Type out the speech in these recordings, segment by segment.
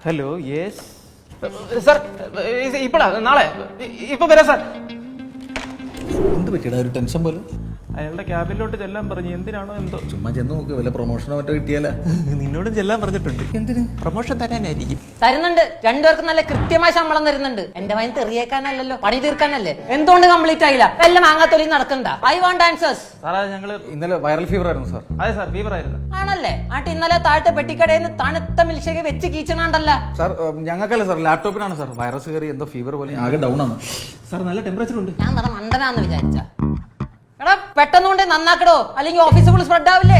Hello yes sir ഇപ്പഴാ നാളെ ഇപ്പൊ വരാം സാർ. എന്ത് പറ്റിയടാ ഒരു ടെൻഷൻ പോലെ? അയാളുടെ ക്യാബിനിലോട്ട് ചെല്ലാൻ പറഞ്ഞു. എന്തിനാണോ എന്തോ. ചുമ്മാ ചെന്ന് നോക്ക്, വല്ല പ്രൊമോഷനോ മറ്റോ കിട്ടിയാലാ. നിന്നോടും ചെല്ലാൻ പറഞ്ഞിട്ടുണ്ട്. എന്തിന്? പ്രൊമോഷൻ തരാനായിരിക്കും. തരുന്നുണ്ട്, രണ്ടുപേർക്കും നല്ല കൃത്യമായ ശമ്പളം തരുന്നുണ്ട്. എന്റെ വയൻ തെറിയേക്കാനല്ലോ, പണി തീർക്കാനല്ലേ. എന്തുകൊണ്ട് കംപ്ലീറ്റ് ആയില്ല? എല്ലാം മാങ്ങാത്തൊലി നടക്കണ്ട. I want answers. സാറേ ഞങ്ങള് ഇന്നലെ വൈറൽ ഫീവർ ആയിരുന്നു സാർ. അതെ സാർ, ഫീവർ ആയിരുന്നു. ആണല്ലേ? ആട്ട് ഇന്നലെ താഴത്തെ പെട്ടിക്കടയിൽ നിന്ന് തണുത്ത മിൽഷേക്ക് വെച്ച് കീച്ചണണ്ടല്ല. സാർ ഞങ്ങൾക്കല്ല സാർ, ലാപ്ടോപ്പിനാണ് സാർ വൈറസ് കയറി എന്തോ ഫീവർ പോലെ ആകെ ഡൗൺ ആണ് സാർ. നല്ല ടെമ്പറേച്ചർ ഉണ്ട്. ഞാൻ നട മണ്ടനാന്ന് വിചാരിച്ച. എടാ പെട്ടെന്നുകൊണ്ട് നന്നാക്കടോ, അല്ലെങ്കിൽ ഓഫീസ് ഫുൾ സ്പ്രെഡ് ആവില്ലേ?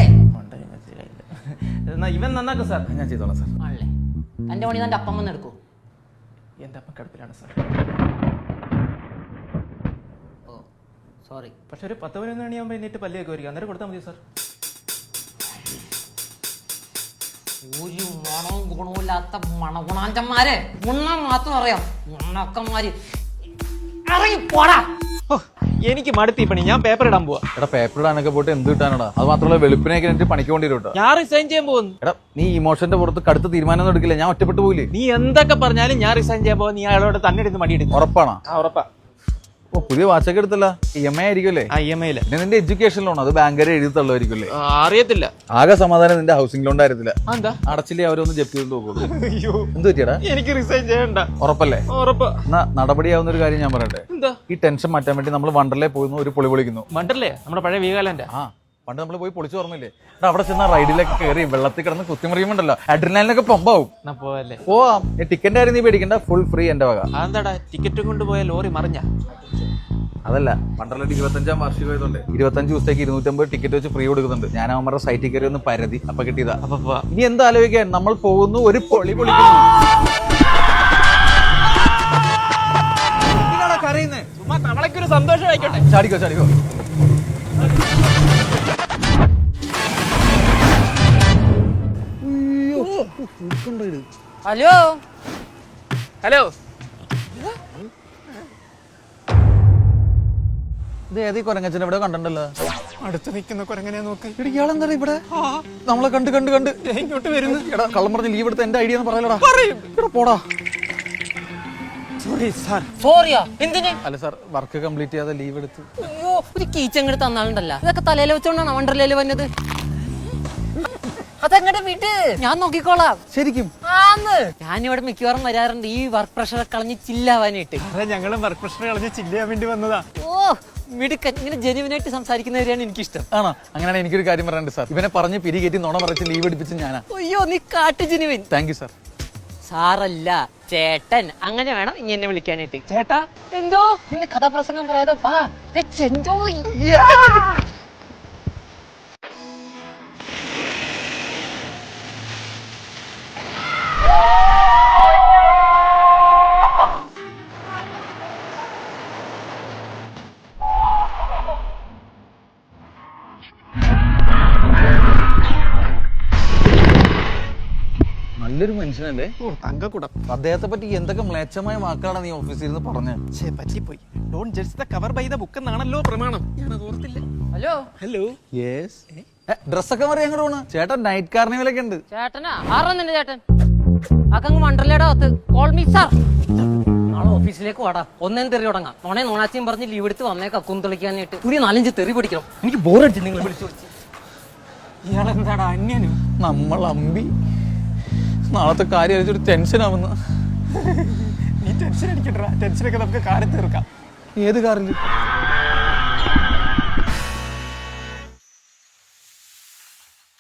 എന്നാ ഇവൻ നന്നാക്കും സാർ. ഞാൻ ചെയ്തോളാം സാർ. ആണല്ലേ? എന്റെ പണി തന്റെ അപ്പം വന്ന് എടുക്കൂ. എന്റെ അപ്പം കിടപ്പിലാണ് സാർ. ഓ സോറി. പക്ഷെ ഒരു 10-11 മണിയാകുമ്പോൾ എന്നിട്ട് പല്ലിയൊക്കെ വരിക, അന്നേരം കൊടുത്താൽ മതി സാർ. ഒരു മണവും ഗുണവുമില്ലാത്ത മണഗുണാഞ്ചന്മാരെ ഗുണം മാത്രം അറിയാം. ഗുണക്കന്മാര് ഇറങ്ങി പോടാ. എനിക്ക് മടുത്തി പണി. ഞാൻ പേപ്പർ ഇടാൻ പോവാ. എടാ പേപ്പർ ഇടാനൊക്കെ പോയിട്ട് എന്ത് കിട്ടാനടാ? അത് മാത്രമല്ല വെളുപ്പിനൊക്കെ എനിക്ക് പണിക്ക് കൊണ്ടിരുട്ടോ. ഞാൻ റിസൈൻ ചെയ്യാൻ പോകുന്നു. എടാ നീ ഇമോഷന്റെ പുറത്ത് കടുത്ത തീരുമാനം എടുക്കില്ല, ഞാൻ ഒറ്റപ്പെട്ടു പോയില്ലേ. നീ എന്തൊക്കെ പറഞ്ഞാലും ഞാൻ റിസൈൻ ചെയ്യാൻ പോകും. നീ അയാളോട് തന്നെ എടുത്ത് മടിയെടുക്കും. ഉറപ്പാണോ? ഉറപ്പാ. ഓ പുതിയ വാച്ചൊക്കെ എടുത്തല്ല, EMI ആയിരിക്കുമല്ലേ? EMI പിന്നെ നിന്റെ എഡ്യൂക്കേഷൻ ലോൺ അത് ബാങ്കുകാരെ എഴുതി തള്ളുമായിരിക്കുമല്ലേ? അറിയത്തില്ല. ആകെ സമാധാനം നിന്റെ ഹൗസിംഗ് ലോൺ കാര്യത്തില്ല. എന്താ അടച്ചില്ലേ അവരൊന്ന് ജപ്തി ചെയ്ത് നോക്കുള്ളൂ. അയ്യോ എന്ത് പറ്റിയടാ? എനിക്ക് റിസൈൻ ചെയ്യണ്ട. ഉറപ്പല്ലേ? ഉറപ്പാ. എന്നാ നടപടിയാവുന്ന ഒരു കാര്യം ഞാൻ പറയട്ടെ. എന്താ? ഈ ടെൻഷൻ മാറ്റാൻ വേണ്ടി നമ്മൾ വണ്ടർലേ പോകുന്നു, ഒരു പൊളി പൊളിക്കുന്നു. മണ്ടല്ലേ? നമ്മുടെ പഴയ വീഗാലാൻഡ്. ആ പണ്ട് നമ്മൾ പോയി പൊളിച്ചു ഓർമ്മയില്ലേ? എടാ അവിടെ ചെന്ന റൈഡിലൊക്കെ കയറി വെള്ളത്തിൽ കിടന്ന് കുത്തിമറിയുമ്പോണ്ടല്ലോ അഡ്രിനാലിനൊക്കെ പമ്പാവും. പോവല്ലേ? പോവാം. ടിക്കറ്റ് ആരും നീ പേടിക്കണ്ട, ഫുൾ ഫ്രീ എന്റെ വക. അതെന്താടാ ടിക്കറ്റ് കൊണ്ടുപോയ ലോറി മറിഞ്ഞ? അതല്ല, വണ്ടർലയുടെ 25ാം വാർഷികം ആയതുകൊണ്ട് 25 ദിവസത്തേക്ക് 250 ടിക്കറ്റ് വെച്ച് ഫ്രീ കൊടുക്കുന്നുണ്ട്. ഞാൻ അവന്മാരുടെ സൈറ്റിൽ കയറി ഒന്ന് പരതി, അപ്പൊ കിട്ടിയതാ. അപ്പൊ ഇനി എന്താ ആലോചിക്കാൻ, നമ്മൾ പോകുന്നു, ഒരു പൊളി പൊളിക്കുന്നു. കരയുന്നത് ചുമ്മാ തവളയ്ക്കൊരു സന്തോഷം ആയിക്കോട്ടെ. ചാടിക്കോ ചാടിക്കോ. Hello hello. ഇത് ഏതീ കൊരങ്ങച്ചൻ ഇവിടെ കണ്ടല്ലോ? അടുത്ത് നിൽക്കുന്ന കൊരങ്ങനെ നോക്ക്. ഇയാളെന്താ ഇവിടെ നമ്മളെ കണ്ട് കണ്ട് കണ്ട് ഇങ്ങോട്ട് വരുന്നു. എടാ കള്ളം പറഞ്ഞ് ലീവ് എടുത്ത എന്റെ ഐഡിയ എന്ന് പറയലടാ. പോടാ. Sorry sir. സോറിയാ? എന്തിന്? അല്ല സാർ, വർക്ക് കംപ്ലീറ്റ് ചെയ്യാതെ ലീവ് എടുത്ത്. അയ്യോ ഒരു കീച്ചങ്ങട് തന്നാളുണ്ടല്ല. ഇതൊക്കെ തലയിൽ വെച്ചോണ്ടാണ് വണ്ടർലയിൽ വന്നത്. അതങ്ങടെ വീട്ട് ഞാൻ നോക്കിക്കോളാം. ശരിക്കും? ആന്ന് ഞാനിവിടെ മിക്കവാറും വരാറുണ്ട് ഈ വർക്ക് പ്രഷർ കളഞ്ഞ് ചില്ലാവാനായിട്ട്. ഞങ്ങളും വർക്ക് പ്രഷർ കളഞ്ഞ് ചില്ല് ചെയ്യാൻ വേണ്ടി വന്നതാ. ഓ മിടുക്കൻ. ഇങ്ങനെ ജെനുവിനായിട്ട് സംസാരിക്കുന്നവരെയാണ് എനിക്കിഷ്ടം. ആണോ? അങ്ങനെയാണ് എനിക്കൊരു കാര്യം പറയാനുണ്ട് സാർ. ഇവനെ പറഞ്ഞ് പിരികേറ്റി നുണ പറച്ച് ലീവ് എടുപ്പിച്ച് ഞാനാ. അയ്യോ നീ കാട്ടു ജെനുവിൻ. Thank you sir. സാറല്ല ചേട്ടൻ, അങ്ങനെ വേണം ഇങ്ങനെ വിളിക്കാനായിട്ട്. ചേട്ടാ എന്തോ നിന്റെ കഥാപ്രസംഗം പറയാതെ വാ. എന്തോ നല്ലൊരു മനുഷ്യനല്ലേ? ഓ തങ്കക്കുടം. അദ്ദേഹത്തെ പറ്റി എന്തൊക്കെ മ്ലേച്ഛമായ വാക്കുകളാണ് നീ ഓഫീസിൽ നിന്ന് പറഞ്ഞത്? പറ്റിപ്പോയി. Don't judge the cover by the book എന്നാണല്ലോ പ്രമാണം. ഞാനത് ഓർത്തില്ല. Hello hello. യെസ്. ഡ്രസ്സൊക്കെ പറയാൻ അങ്ങോട്ട് പോണ്. ചേട്ടൻ നൈറ്റ് കാർണിവലൊക്കെ ഉണ്ട്. ചേട്ടനാ? ആറാ നിന്റെ ചേട്ടൻ? അക്കങ്ങ് മണ്ടലയുടെ അകത്ത്. Call me sir. നാളെ ഓഫീസിലേക്ക് വാടാ, ഒന്നേം തെറി തുടങ്ങാം. നോണാച്ചിയും പറഞ്ഞ് ലീവ് എടുത്ത് വന്നേക്കാ കുന്തൊളിക്കാനായിട്ട്. ഒരു 4-5 തെറി പഠിക്കണം. എനിക്ക് ബോറടിച്ച് നിങ്ങൾ വിളിച്ചു വിളിച്ച്. ഇയാളെന്താടാ അന്യനും? നമ്മൾ അമ്പി നാളത്തെ കാര്യം അറിയിച്ചൊരു ടെൻഷൻ ആവുന്ന. നീ ടെൻഷൻ അടിക്കട്ടാ. ടെൻഷനൊക്കെ നമുക്ക് കാര്യം തീർക്കാം. ഏത് കാറിൽ?